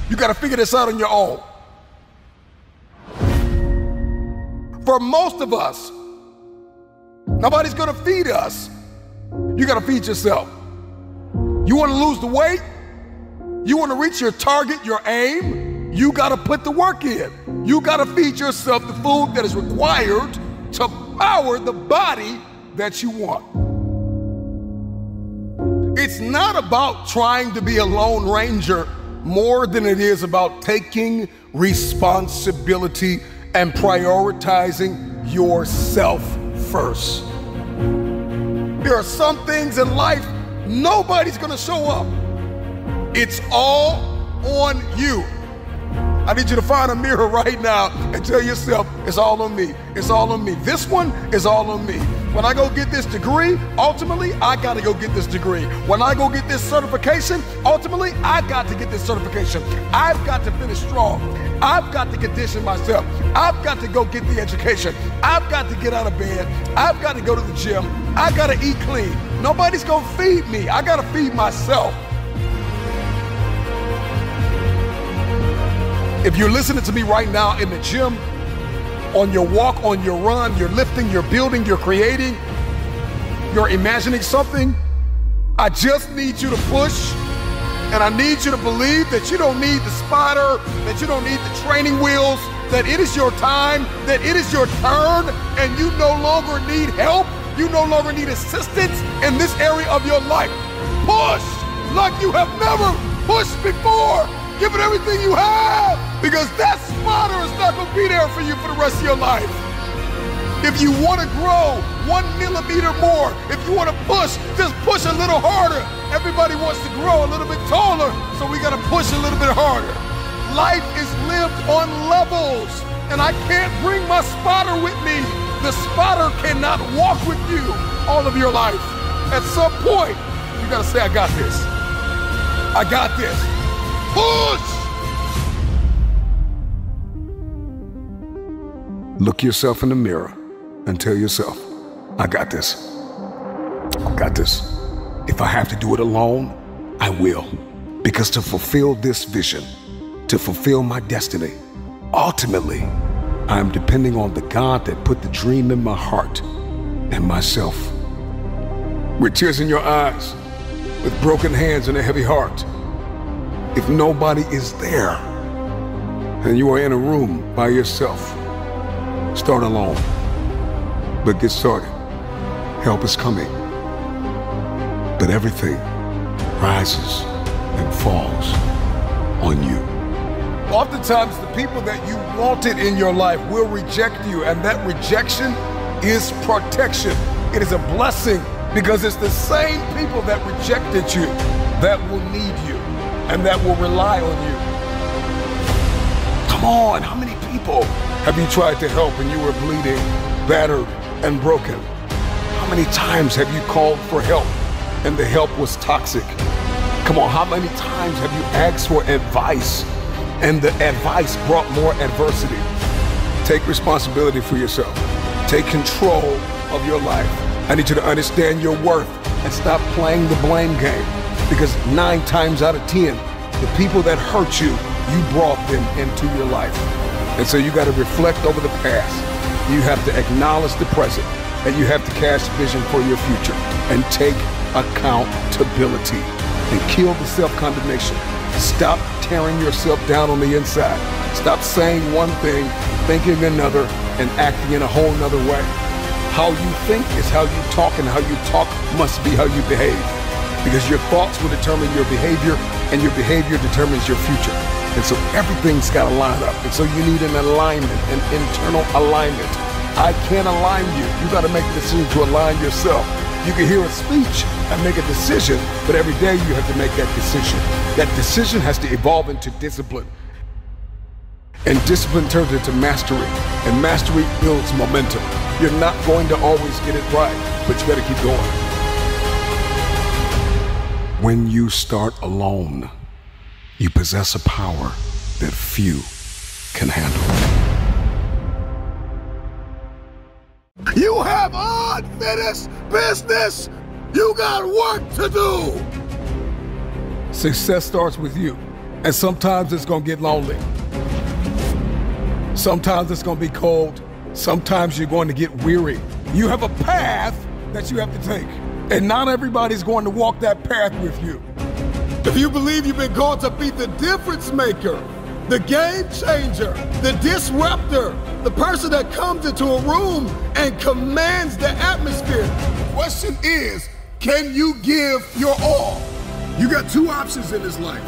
You got to figure this out on your own. For most of us, nobody's going to feed us. You got to feed yourself. You want to lose the weight? You want to reach your target, your aim? You got to put the work in. You got to feed yourself the food that is required to power the body that you want. It's not about trying to be a lone ranger more than it is about taking responsibility and prioritizing yourself first. There are some things in life nobody's gonna show up. It's all on you. I need you to find a mirror right now and tell yourself, it's all on me. It's all on me. This one is all on me. When I go get this degree, ultimately, I gotta go get this degree. When I go get this certification, ultimately, I got to get this certification. I've got to finish strong. I've got to condition myself. I've got to go get the education. I've got to get out of bed. I've got to go to the gym. I gotta eat clean. Nobody's gonna feed me. I gotta feed myself. If you're listening to me right now in the gym, on your walk, on your run, you're lifting, you're building, you're creating, you're imagining something, I just need you to push, and I need you to believe that you don't need the spotter, that you don't need the training wheels, that it is your time, that it is your turn, and you no longer need help, you no longer need assistance in this area of your life. Push like you have never pushed before. Give it everything you have, because that spotter is not going to be there for you for the rest of your life. If you want to grow 1 millimeter more, if you want to push, just push a little harder. Everybody wants to grow a little bit taller, so we got to push a little bit harder. Life is lived on levels, and I can't bring my spotter with me. The spotter cannot walk with you all of your life. At some point, you got to say, I got this. I got this. Push! Look yourself in the mirror and tell yourself, I got this. I got this. If I have to do it alone, I will. Because to fulfill this vision, to fulfill my destiny, ultimately, I am depending on the God that put the dream in my heart and myself. With tears in your eyes, with broken hands and a heavy heart, if nobody is there and you are in a room by yourself, start alone, but get started. Help is coming, but everything rises and falls on you. Oftentimes, the people that you wanted in your life will reject you, and that rejection is protection. It is a blessing, because it's the same people that rejected you that will need you and that will rely on you. Come on, how many people have you tried to help and you were bleeding, battered, and broken? How many times have you called for help and the help was toxic? Come on, how many times have you asked for advice and the advice brought more adversity? Take responsibility for yourself. Take control of your life. I need you to understand your worth and stop playing the blame game. Because 9 times out of 10, the people that hurt you, you brought them into your life. And so you got to reflect over the past. You have to acknowledge the present, and you have to cast vision for your future and take accountability and kill the self-condemnation. Stop tearing yourself down on the inside. Stop saying one thing, thinking another, and acting in a whole nother way. How you think is how you talk, and how you talk must be how you behave. Because your thoughts will determine your behavior, and your behavior determines your future. And so everything's got to line up. And so you need an alignment, an internal alignment. I can't align you. You got to make the decision to align yourself. You can hear a speech and make a decision, but every day you have to make that decision. That decision has to evolve into discipline. And discipline turns into mastery, and mastery builds momentum. You're not going to always get it right, but you gotta keep going. When you start alone, you possess a power that few can handle. You have unfinished business. You got work to do. Success starts with you, and sometimes it's gonna get lonely. Sometimes it's gonna be cold. Sometimes you're going to get weary. You have a path that you have to take, and not everybody's going to walk that path with you. If you believe you've been called to be the difference maker, the game changer, the disruptor, the person that comes into a room and commands the atmosphere, the question is, can you give your all? You got two options in this life.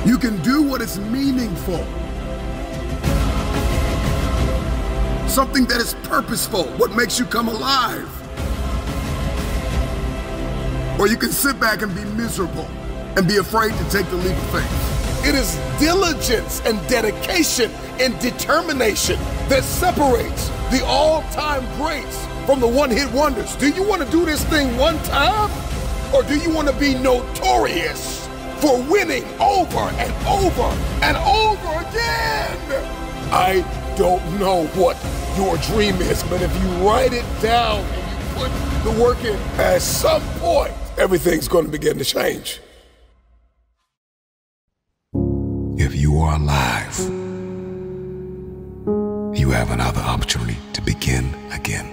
You can do what is meaningful, something that is purposeful, what makes you come alive. Or you can sit back and be miserable and be afraid to take the leap of faith. It is diligence and dedication and determination that separates the all-time greats from the one-hit wonders. Do you want to do this thing one time? Or do you want to be notorious for winning over and over and over again? I don't know what your dream is, but if you write it down and you put the work in, at some point, everything's going to begin to change. If you are alive, you have another opportunity to begin again.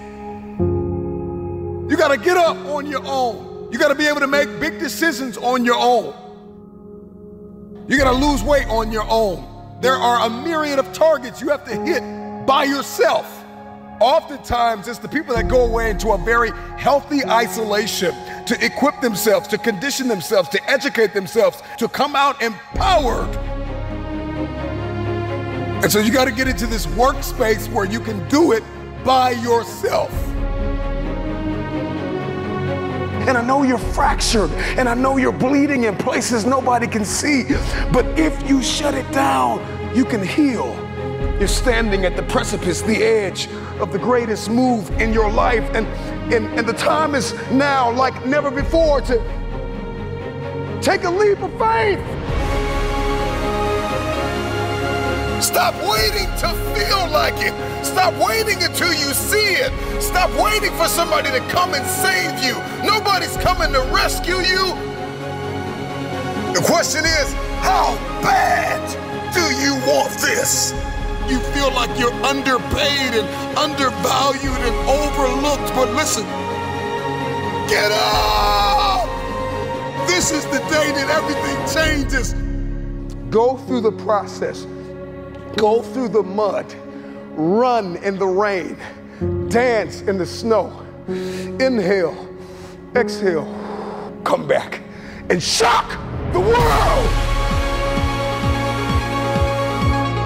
You got to get up on your own. You got to be able to make big decisions on your own. You got to lose weight on your own. There are a myriad of targets you have to hit by yourself. Oftentimes, it's the people that go away into a very healthy isolation to equip themselves, to condition themselves, to educate themselves, to come out empowered. And so you got to get into this workspace where you can do it by yourself. And I know you're fractured, and I know you're bleeding in places nobody can see, but if you shut it down, you can heal. You're standing at the precipice, the edge of the greatest move in your life, and the time is now like never before to take a leap of faith. Stop waiting to feel like it. Stop waiting until you see it. Stop waiting for somebody to come and save you. Nobody's coming to rescue you. The question is, how bad do you want this? You feel like you're underpaid and undervalued and overlooked, but listen, get up! This is the day that everything changes. Go through the process. Go through the mud, run in the rain, dance in the snow, inhale, exhale, come back and shock the world.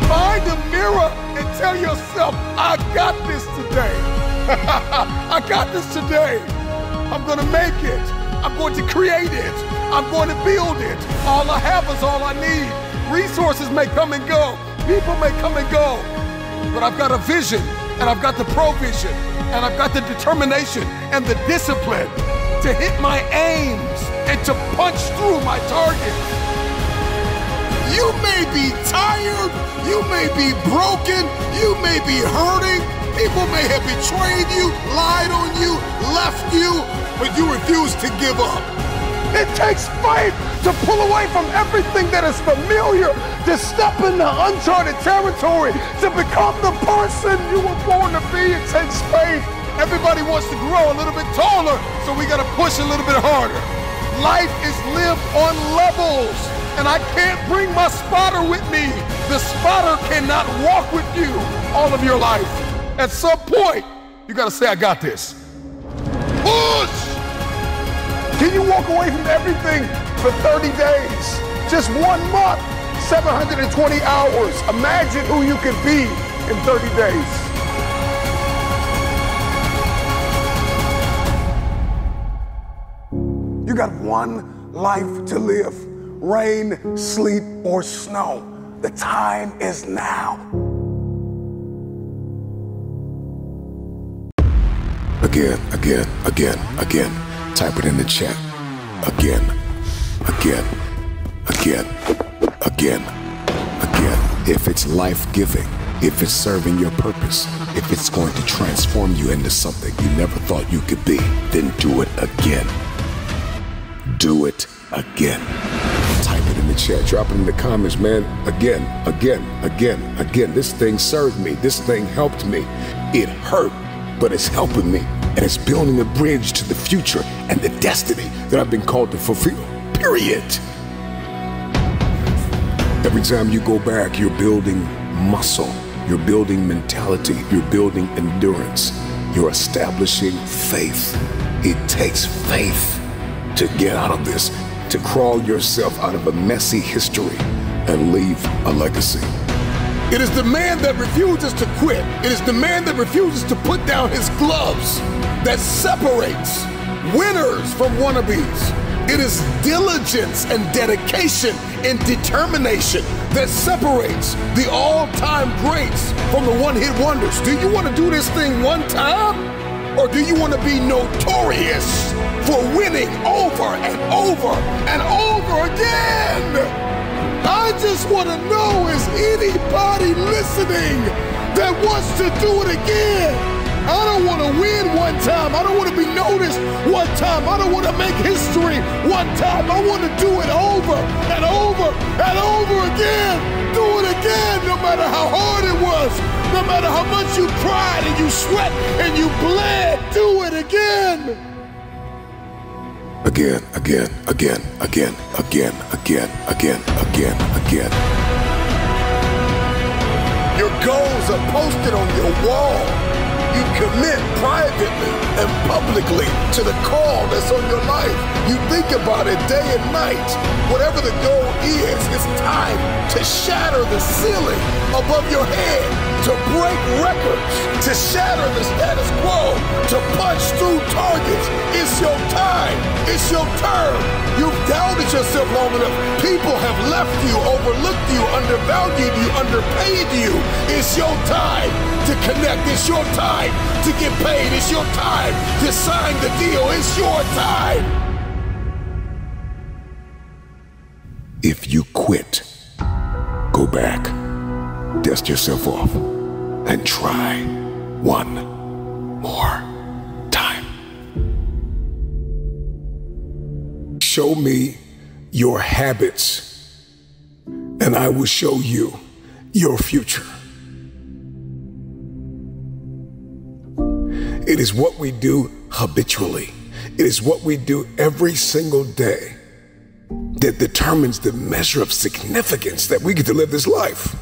Find a mirror and tell yourself, I got this today. I got this today. I'm gonna make it. I'm going to create it. I'm going to build it. All I have is all I need. Resources may come and go. People may come and go, but I've got a vision, and I've got the provision, and I've got the determination and the discipline to hit my aims and to punch through my targets. You may be tired, you may be broken, you may be hurting, people may have betrayed you, lied on you, left you, but you refuse to give up. It takes faith to pull away from everything that is familiar, to step into uncharted territory, to become the person you were born to be. It takes faith. Everybody wants to grow a little bit taller, so we gotta push a little bit harder. Life is lived on levels, and I can't bring my spotter with me. The spotter cannot walk with you all of your life. At some point, you gotta say, I got this. Push! Can you walk away from everything for 30 days? Just 1 month, 720 hours. Imagine who you could be in 30 days. got one life to live. Rain, sleet, or snow. The time is now. Again. Type it in the chat. Again. If it's life-giving, if it's serving your purpose, if it's going to transform you into something you never thought you could be, then do it again. Do it again. Type it in the chat, drop it in the comments, man. Again. This thing served me. This thing helped me. It hurt, but it's helping me. And it's building a bridge to the future and the destiny that I've been called to fulfill. Period. Every time you go back, you're building muscle. You're building mentality. You're building endurance. You're establishing faith. It takes faith to get out of this, to crawl yourself out of a messy history and leave a legacy. It is the man that refuses to quit. It is the man that refuses to put down his gloves that separates winners from wannabes. It is diligence and dedication and determination that separates the all-time greats from the one-hit wonders. Do you want to do this thing one time? Or do you want to be notorious for winning over and over and over again? I just want to know, is anybody listening that wants to do it again? I don't want to win one time. I don't want to be noticed one time. I don't want to make history one time. I want to do it over and over and over again. Do it again, no matter how hard it was, no matter how much you cried and you sweat and you bled. Do it again. Again. Your goals are posted on your wall. You commit privately and publicly to the call that's on your life. You think about it day and night. Whatever the goal is, it's time to shatter the ceiling above your head, to break records, to shatter the status quo, to punch through targets. It's your time. It's your turn. You've doubted yourself long enough. People have left you, overlooked you, undervalued you, underpaid you. It's your time to connect. It's your time to get paid. It's your time to sign the deal. It's your time. If you quit, go back, dust yourself off, and try one more time. Show me your habits, and I will show you your future. It is what we do habitually. It is what we do every single day that determines the measure of significance that we get to live this life.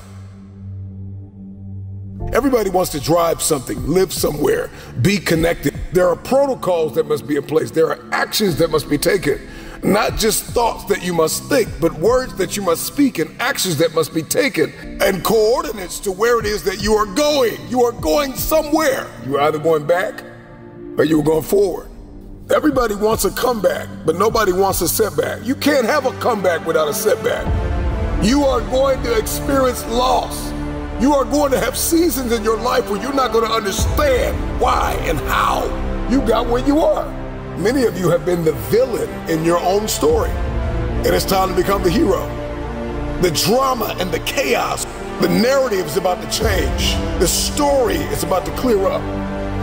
Everybody wants to drive something, live somewhere, be connected. There are protocols that must be in place. There are actions that must be taken. Not just thoughts that you must think, but words that you must speak and actions that must be taken and coordinates to where it is that you are going. You are going somewhere. You are either going back or you are going forward. Everybody wants a comeback, but nobody wants a setback. You can't have a comeback without a setback. You are going to experience loss. You are going to have seasons in your life where you're not going to understand why and how you got where you are. Many of you have been the villain in your own story, and it's time to become the hero. The drama and the chaos, the narrative is about to change. The story is about to clear up.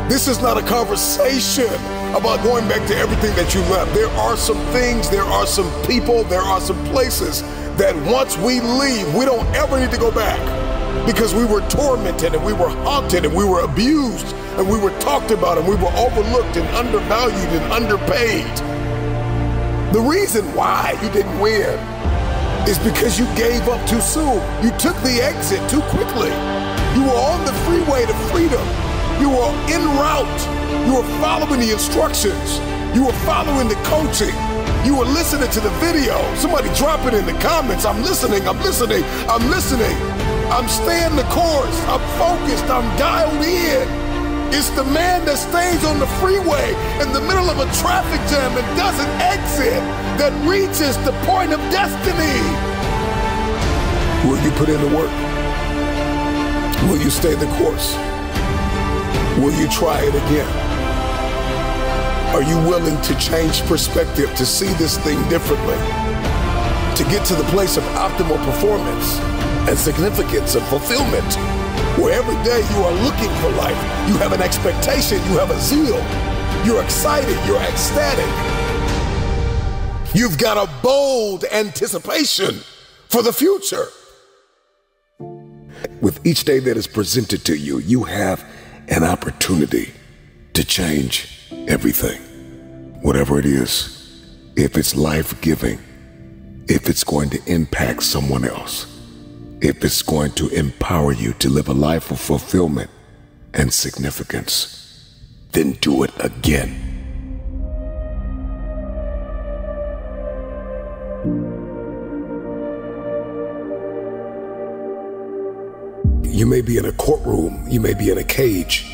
This is not a conversation about going back to everything that you left. There are some things, there are some people, there are some places that once we leave, we don't ever need to go back, because we were tormented and we were haunted and we were abused and we were talked about and we were overlooked and undervalued and underpaid. The reason why you didn't win is because you gave up too soon. You took the exit too quickly. You were on the freeway to freedom. You were en route. You were following the instructions. You were following the coaching. You were listening to the video. Somebody drop it in the comments. I'm listening, I'm listening, I'm listening. I'm staying the course. I'm focused, I'm dialed in. It's the man that stays on the freeway in the middle of a traffic jam and doesn't exit that reaches the point of destiny. Will you put in the work? Will you stay the course? Will you try it again? Are you willing to change perspective, to see this thing differently, to get to the place of optimal performance and significance and fulfillment, where every day you are looking for life, you have an expectation, you have a zeal, you're excited, you're ecstatic. You've got a bold anticipation for the future. With each day that is presented to you, you have an opportunity to change everything. Whatever it is, if it's life-giving, if it's going to impact someone else, if it's going to empower you to live a life of fulfillment and significance, then do it again. You may be in a courtroom, you may be in a cage,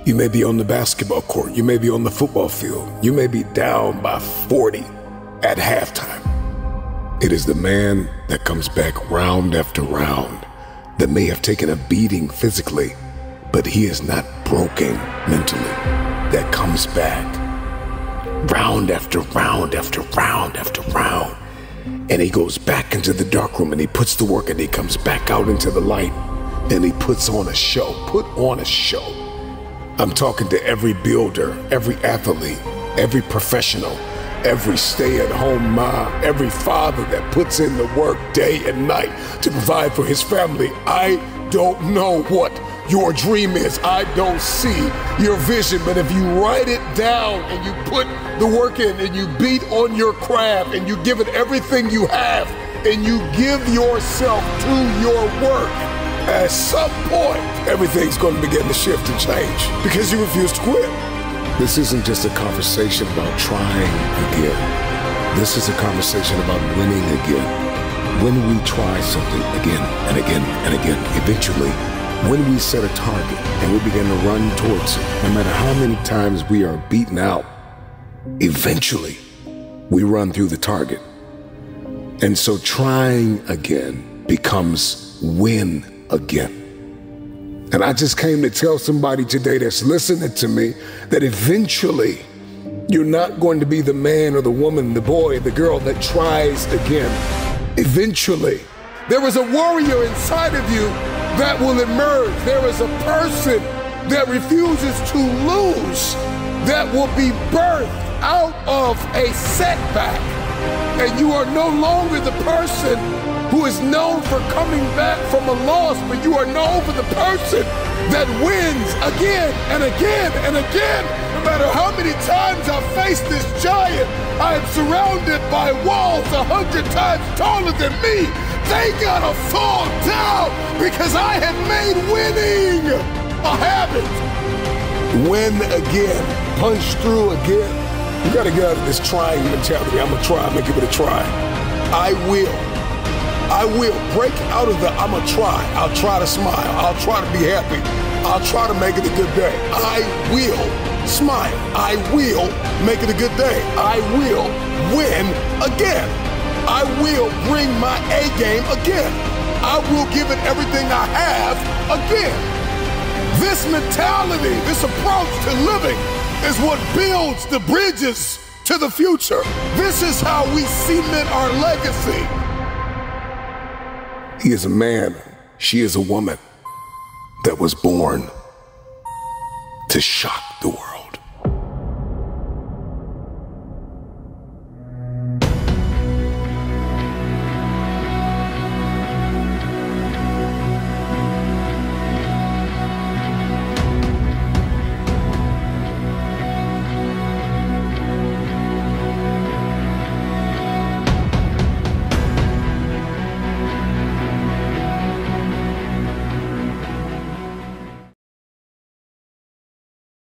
you may be on the basketball court, you may be on the football field, you may be down by 40 at halftime. It is the man that comes back round after round that may have taken a beating physically, but he is not broken mentally, that comes back round after round after round after round. And he goes back into the dark room and he puts the work and he comes back out into the light and he puts on a show, put on a show. I'm talking to every builder, every athlete, every professional, every stay-at-home mom, every father that puts in the work day and night to provide for his family. I don't know what your dream is. I don't see your vision, but if you write it down and you put the work in and you beat on your craft and you give it everything you have and you give yourself to your work, at some point, everything's going to begin to shift and change because you refuse to quit. This isn't just a conversation about trying again. This is a conversation about winning again. When we try something again and again and again, eventually, when we set a target and we begin to run towards it, no matter how many times we are beaten out, eventually we run through the target. And so trying again becomes win again. And I just came to tell somebody today that's listening to me that eventually you're not going to be the man or the woman, the boy, the girl that tries again. Eventually, there is a warrior inside of you that will emerge. There is a person that refuses to lose, that will be birthed out of a setback. And you are no longer the person who is known for coming back from a loss, but you are known for the person that wins again and again and again. No matter how many times I've faced this giant, I am surrounded by walls 100 times taller than me. They gotta fall down because I have made winning a habit. Win again, punch through again. You gotta get out of this trying mentality. I'm gonna try, I'm gonna give it a try. I will break out of the I'm gonna try. I'll try to smile. I'll try to be happy. I'll try to make it a good day. I will smile. I will make it a good day. I will win again. I will bring my A game again. I will give it everything I have again. This mentality, this approach to living is what builds the bridges to the future. This is how we cement our legacy. He is a man, she is a woman that was born to shock the world.